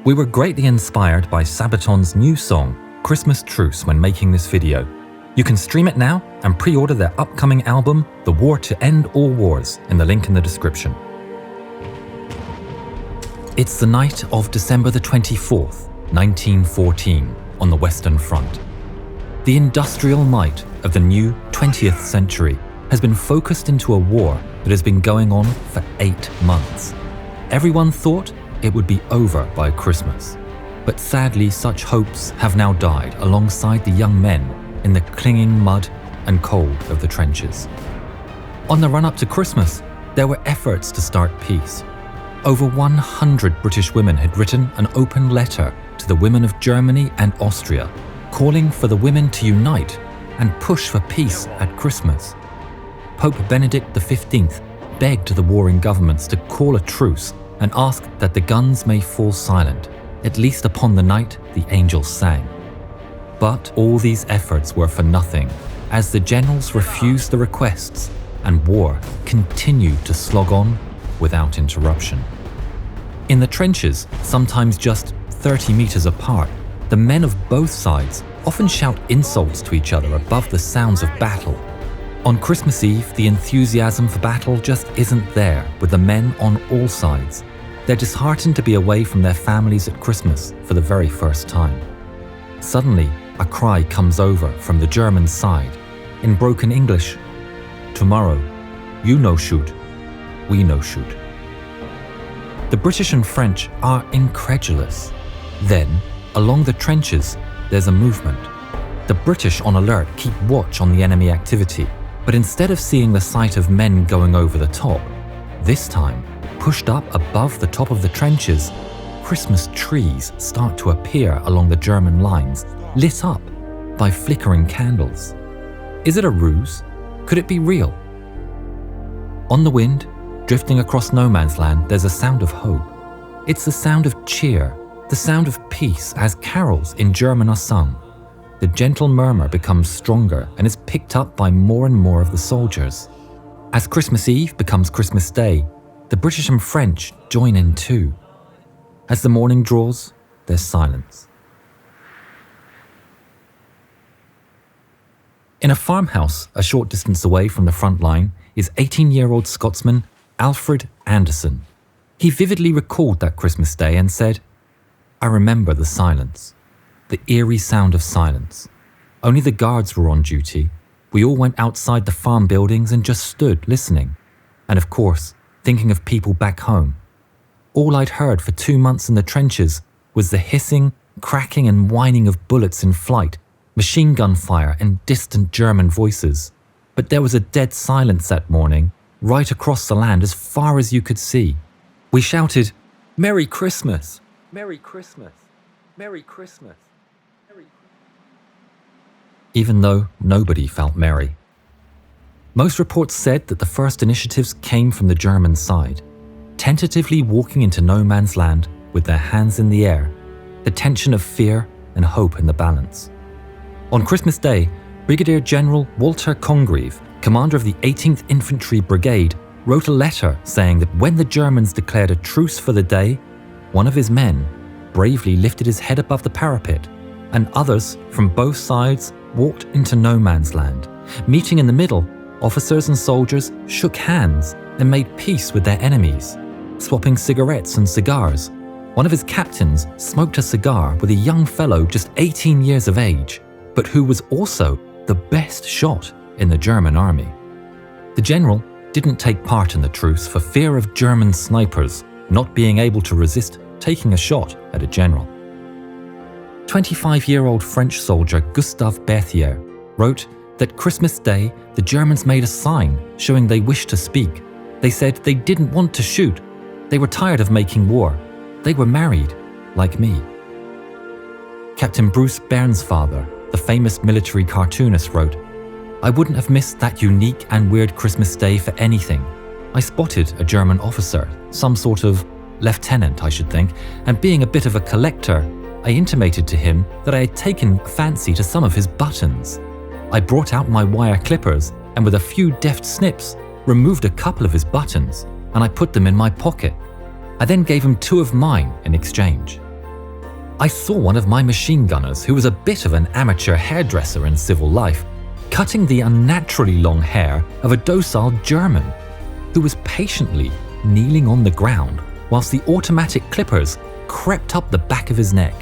We were greatly inspired by Sabaton's new song, Christmas Truce, when making this video. You can stream it now and pre-order their upcoming album, The War to End All Wars, in the link in the description. It's the night of December the 24th, 1914, on the Western Front. The industrial might of the new 20th century has been focused into a war that has been going on for 8 months. Everyone thought it would be over by Christmas. But sadly, such hopes have now died alongside the young men in the clinging mud and cold of the trenches. On the run-up to Christmas, there were efforts to start peace. Over 100 British women had written an open letter to the women of Germany and Austria, calling for the women to unite and push for peace at Christmas. Pope Benedict XV begged the warring governments to call a truce and asked that the guns may fall silent, at least upon the night the angels sang. But all these efforts were for nothing, as the generals refused the requests and war continued to slog on without interruption. In the trenches, sometimes just 30 meters apart, the men of both sides often shout insults to each other above the sounds of battle. On Christmas Eve, the enthusiasm for battle just isn't there with the men on all sides. They're disheartened to be away from their families at Christmas for the very first time. Suddenly, a cry comes over from the German side, in broken English, "Tomorrow, you no shoot, we no shoot." The British and French are incredulous. Then, along the trenches, there's a movement. The British on alert keep watch on the enemy activity, but instead of seeing the sight of men going over the top, this time, pushed up above the top of the trenches, Christmas trees start to appear along the German lines, lit up by flickering candles. Is it a ruse? Could it be real? On the wind, drifting across no man's land, there's a sound of hope. It's the sound of cheer, the sound of peace as carols in German are sung. The gentle murmur becomes stronger and is picked up by more and more of the soldiers. As Christmas Eve becomes Christmas Day, the British and French join in too. As the morning draws, there's silence. In a farmhouse a short distance away from the front line is 18-year-old Scotsman Alfred Anderson. He vividly recalled that Christmas Day and said, "I remember the silence, the eerie sound of silence. Only the guards were on duty. We all went outside the farm buildings and just stood listening. And of course, thinking of people back home. All I'd heard for 2 months in the trenches was the hissing, cracking and whining of bullets in flight, machine gun fire and distant German voices. But there was a dead silence that morning, right across the land as far as you could see. We shouted, 'Merry Christmas! Merry Christmas! Merry Christmas!' Even though nobody felt merry. Most reports said that the first initiatives came from the German side, tentatively walking into no man's land with their hands in the air, the tension of fear and hope in the balance. On Christmas Day, Brigadier General Walter Congreve, commander of the 18th Infantry Brigade, wrote a letter saying that when the Germans declared a truce for the day, one of his men bravely lifted his head above the parapet, and others from both sides walked into no man's land. Meeting in the middle, officers and soldiers shook hands and made peace with their enemies, swapping cigarettes and cigars. One of his captains smoked a cigar with a young fellow just 18 years of age, but who was also the best shot in the German army. The general didn't take part in the truce for fear of German snipers not being able to resist taking a shot at a general. 25-year-old French soldier Gustave Berthier wrote that Christmas Day the Germans made a sign showing they wished to speak. They said they didn't want to shoot. They were tired of making war. They were married, like me. Captain Bruce Bairnsfather, the famous military cartoonist, wrote, "I wouldn't have missed that unique and weird Christmas Day for anything. I spotted a German officer, some sort of lieutenant I should think, and being a bit of a collector, I intimated to him that I had taken a fancy to some of his buttons. I brought out my wire clippers and with a few deft snips, removed a couple of his buttons and I put them in my pocket. I then gave him 2 of mine in exchange. I saw one of my machine gunners, who was a bit of an amateur hairdresser in civil life, cutting the unnaturally long hair of a docile German, who was patiently kneeling on the ground whilst the automatic clippers crept up the back of his neck.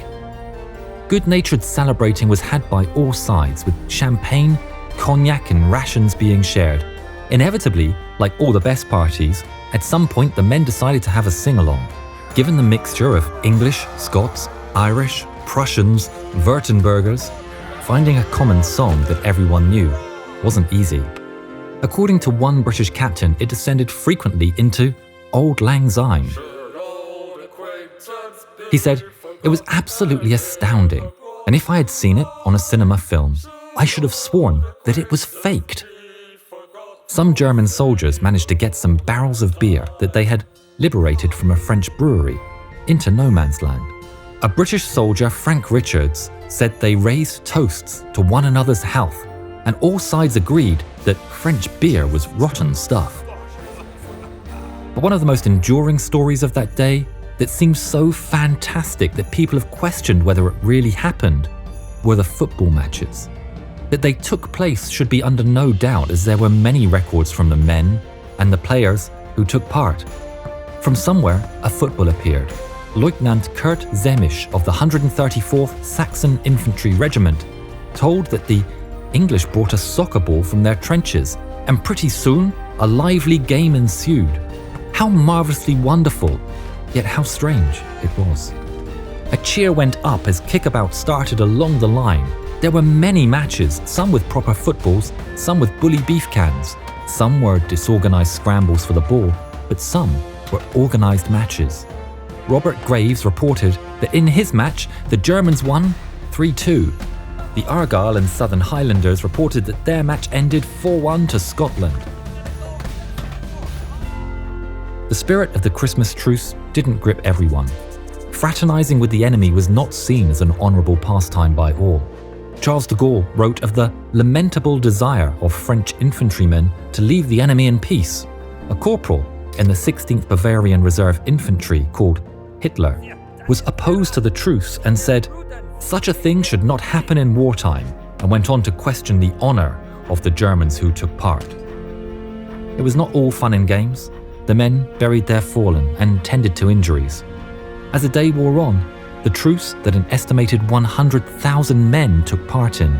Good-natured celebrating was had by all sides, with champagne, cognac and rations being shared. Inevitably, like all the best parties, at some point the men decided to have a sing-along. Given the mixture of English, Scots, Irish, Prussians, Württembergers, finding a common song that everyone knew wasn't easy. According to one British captain, it descended frequently into Auld Lang Syne. He said, "It was absolutely astounding, and if I had seen it on a cinema film, I should have sworn that it was faked." Some German soldiers managed to get some barrels of beer that they had liberated from a French brewery into no man's land. A British soldier, Frank Richards, said they raised toasts to one another's health, and all sides agreed that French beer was rotten stuff. But one of the most enduring stories of that day, that seems so fantastic that people have questioned whether it really happened, were the football matches. That they took place should be under no doubt, as there were many records from the men and the players who took part. From somewhere, a football appeared. Lieutenant Kurt Zemisch of the 134th Saxon Infantry Regiment told that the English brought a soccer ball from their trenches, and pretty soon a lively game ensued. How marvellously wonderful, yet how strange it was. A cheer went up as kickabout started along the line. There were many matches, some with proper footballs, some with bully beef cans. Some were disorganized scrambles for the ball, but some were organized matches. Robert Graves reported that in his match, the Germans won 3-2. The Argyll and Southern Highlanders reported that their match ended 4-1 to Scotland. The spirit of the Christmas truce didn't grip everyone. Fraternizing with the enemy was not seen as an honorable pastime by all. Charles de Gaulle wrote of the lamentable desire of French infantrymen to leave the enemy in peace. A corporal in the 16th Bavarian Reserve Infantry, called Hitler, was opposed to the truce and said, "Such a thing should not happen in wartime," and went on to question the honor of the Germans who took part. It was not all fun and games. The men buried their fallen and tended to injuries. As the day wore on, the truce that an estimated 100,000 men took part in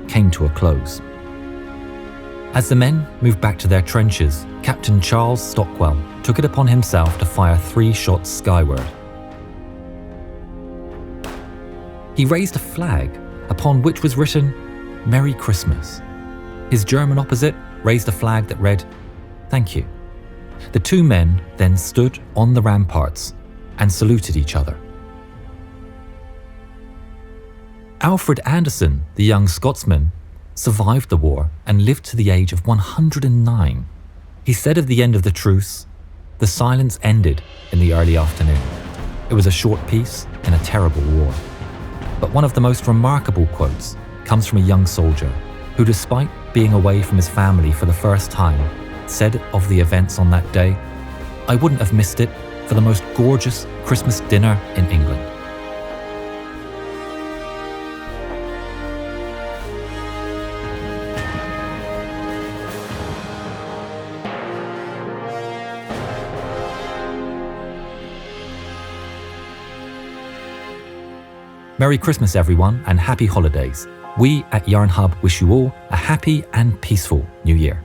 came to a close. As the men moved back to their trenches, Captain Charles Stockwell took it upon himself to fire 3 shots skyward. He raised a flag upon which was written, "Merry Christmas." His German opposite raised a flag that read, "Thank you." The 2 men then stood on the ramparts and saluted each other. Alfred Anderson, the young Scotsman, survived the war and lived to the age of 109. He said of the end of the truce, "The silence ended in the early afternoon. It was a short peace in a terrible war." But one of the most remarkable quotes comes from a young soldier who, despite being away from his family for the first time, said of the events on that day, "I wouldn't have missed it for the most gorgeous Christmas dinner in England." Merry Christmas, everyone, and happy holidays. We at Yarn Hub wish you all a happy and peaceful New Year.